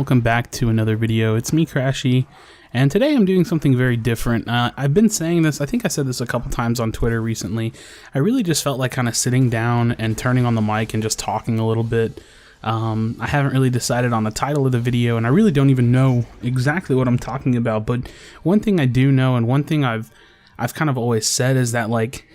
welcome back to another video. It's me, Krashy, and today I'm doing something very different. I've been saying this, I think I said this a couple times on Twitter recently. I really just felt like kind of sitting down and turning on the mic and just talking a little bit. I haven't really decided on the title of the video, and I really don't even know exactly what I'm talking about, but one thing I do know, and one thing I've kind of always said is that, like,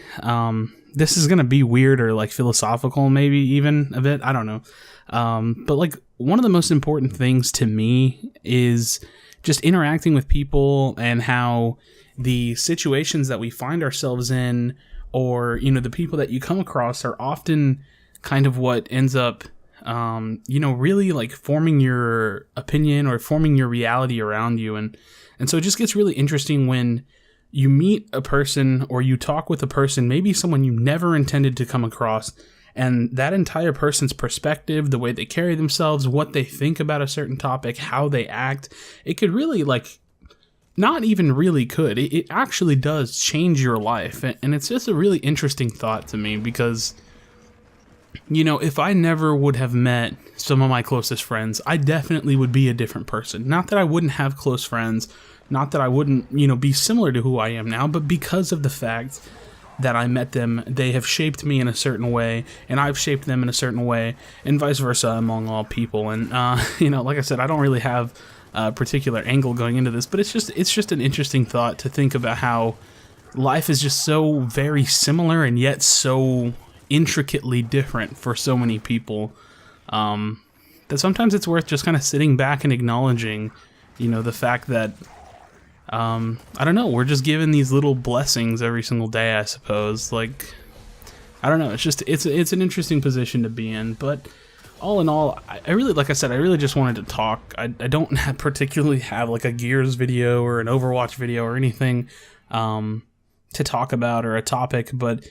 this is gonna be weird or like philosophical, maybe even a bit, I don't know. But like, one of the most important things to me is just interacting with people and how the situations that we find ourselves in, or, you know, the people that you come across are often kind of what ends up, you know, really like forming your opinion or forming your reality around you. And so it just gets really interesting when you meet a person or you talk with a person, maybe someone you never intended to come across, and that entire person's perspective, the way they carry themselves, what they think about a certain topic, how they act, it could really, like, not even really could, it actually does change your life. And it's just a really interesting thought to me because, you know, if I never would have met some of my closest friends, I definitely would be a different person. Not that I wouldn't have close friends, not that I wouldn't, you know, be similar to who I am now, but because of the fact that I met them, they have shaped me in a certain way, and I've shaped them in a certain way, and vice versa among all people. And, you know, like I said, I don't really have a particular angle going into this, but it's just an interesting thought to think about how life is just so very similar and yet so intricately different for so many people, that sometimes it's worth just kind of sitting back and acknowledging, you know, the fact that, I don't know, we're just given these little blessings every single day, I suppose. Like, I don't know, it's an interesting position to be in, but all in all, I really, like I said, I really just wanted to talk. I don't particularly have like a Gears video or an Overwatch video or anything, to talk about, or a topic, but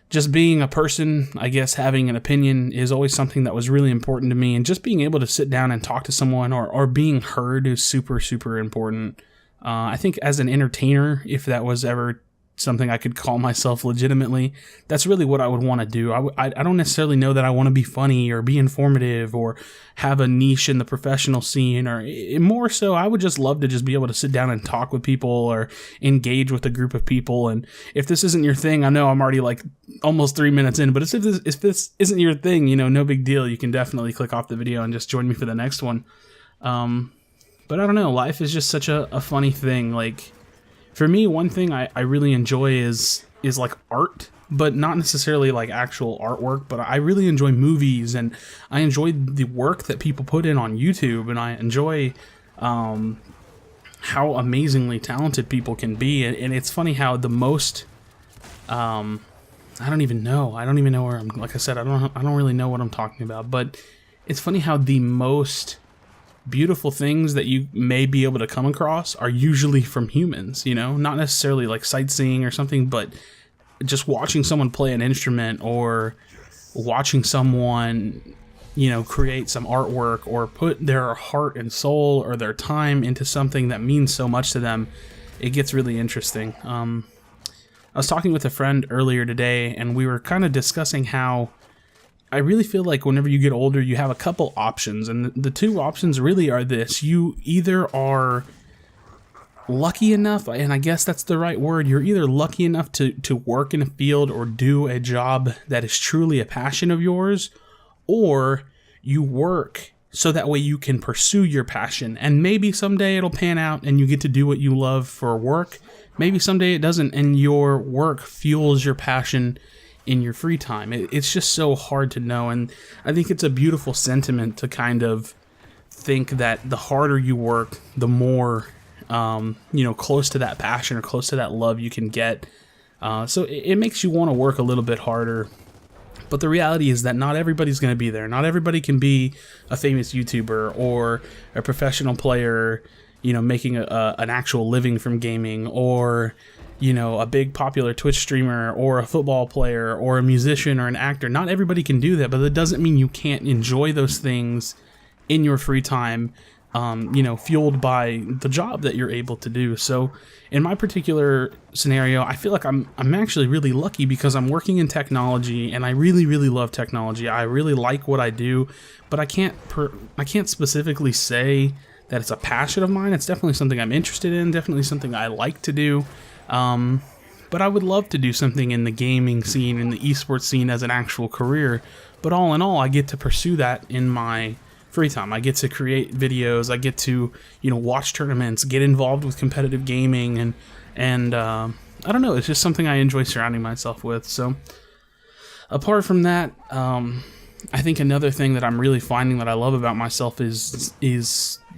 just being a person, I guess, having an opinion is always something that was really important to me, and just being able to sit down and talk to someone or being heard is super, super important. I think as an entertainer, if that was ever something I could call myself legitimately, that's really what I would want to do. I don't necessarily know that I want to be funny or be informative or have a niche in the professional scene, or more so, I would just love to just be able to sit down and talk with people or engage with a group of people. And if this isn't your thing, I know I'm already like almost 3 minutes in, but if this isn't your thing, you know, no big deal. You can definitely click off the video and just join me for the next one. But I don't know, life is just such a funny thing. Like, for me, one thing I really enjoy is like art, but not necessarily like actual artwork, but I really enjoy movies, and I enjoy the work that people put in on YouTube, and I enjoy how amazingly talented people can be. And it's funny how the most, I don't even know where I'm, like I said, I don't really know what I'm talking about, but it's funny how the most beautiful things that you may be able to come across are usually from humans, you know, not necessarily like sightseeing or something, but just watching someone play an instrument, or watching someone, you know, create some artwork, or put their heart and soul or their time into something that means so much to them. It gets really interesting. I was talking with a friend earlier today, and we were kind of discussing how I really feel like whenever you get older, you have a couple options, and the two options really are this. You either are lucky enough, and I guess that's the right word, you're either lucky enough to work in a field or do a job that is truly a passion of yours, or you work so that way you can pursue your passion, and maybe someday it'll pan out and you get to do what you love for work. Maybe someday it doesn't, and your work fuels your passion in your free time. It's just so hard to know, and I think it's a beautiful sentiment to kind of think that the harder you work, the more, you know, close to that passion or close to that love you can get. So it makes you want to work a little bit harder. But the reality is that not everybody's going to be there. Not everybody can be a famous YouTuber or a professional player, you know, making an actual living from gaming, or, you know, a big popular Twitch streamer, or a football player, or a musician, or an actor. Not everybody can do that, but that doesn't mean you can't enjoy those things in your free time, you know, fueled by the job that you're able to do. So in my particular scenario, I feel like I'm actually really lucky because I'm working in technology and I really, really love technology. I really like what I do, but I can't specifically say that it's a passion of mine. It's definitely something I'm interested in, definitely something I like to do. But I would love to do something in the gaming scene, in the esports scene as an actual career. But all in all, I get to pursue that in my free time. I get to create videos. I get to, you know, watch tournaments, get involved with competitive gaming, and I don't know. It's just something I enjoy surrounding myself with. So apart from that, I think another thing that I'm really finding that I love about myself is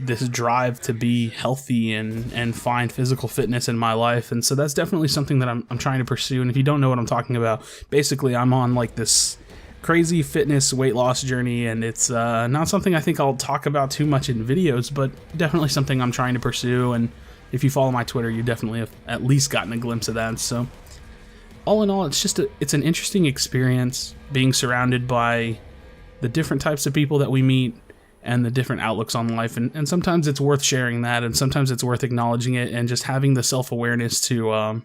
this drive to be healthy and find physical fitness in my life. And so that's definitely something that I'm trying to pursue. And if you don't know what I'm talking about, basically I'm on like this crazy fitness weight loss journey, and it's not something I think I'll talk about too much in videos, but definitely something I'm trying to pursue. And if you follow my Twitter, you definitely have at least gotten a glimpse of that. So all in all, it's an interesting experience being surrounded by the different types of people that we meet and the different outlooks on life. And sometimes it's worth sharing that, and sometimes it's worth acknowledging it and just having the self-awareness to, I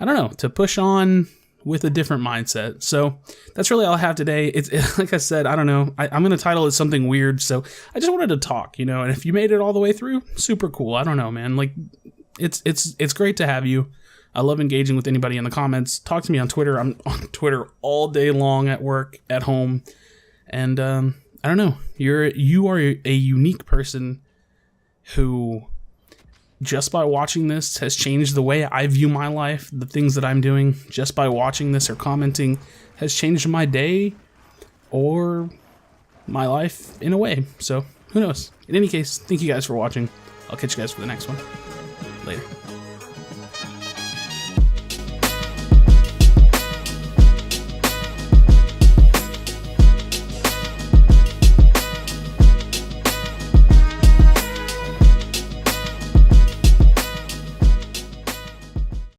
don't know, to push on with a different mindset. So that's really all I have today. It's like I said, I don't know. I'm going to title it something weird. So I just wanted to talk, you know, and if you made it all the way through, super cool. I don't know, man. Like it's great to have you. I love engaging with anybody in the comments. Talk to me on Twitter. I'm on Twitter all day long, at work, at home. And I don't know, you are a unique person who, just by watching this, has changed the way I view my life. The things that I'm doing just by watching this or commenting has changed my day or my life in a way. So who knows? In any case, thank you guys for watching. I'll catch you guys for the next one. Later.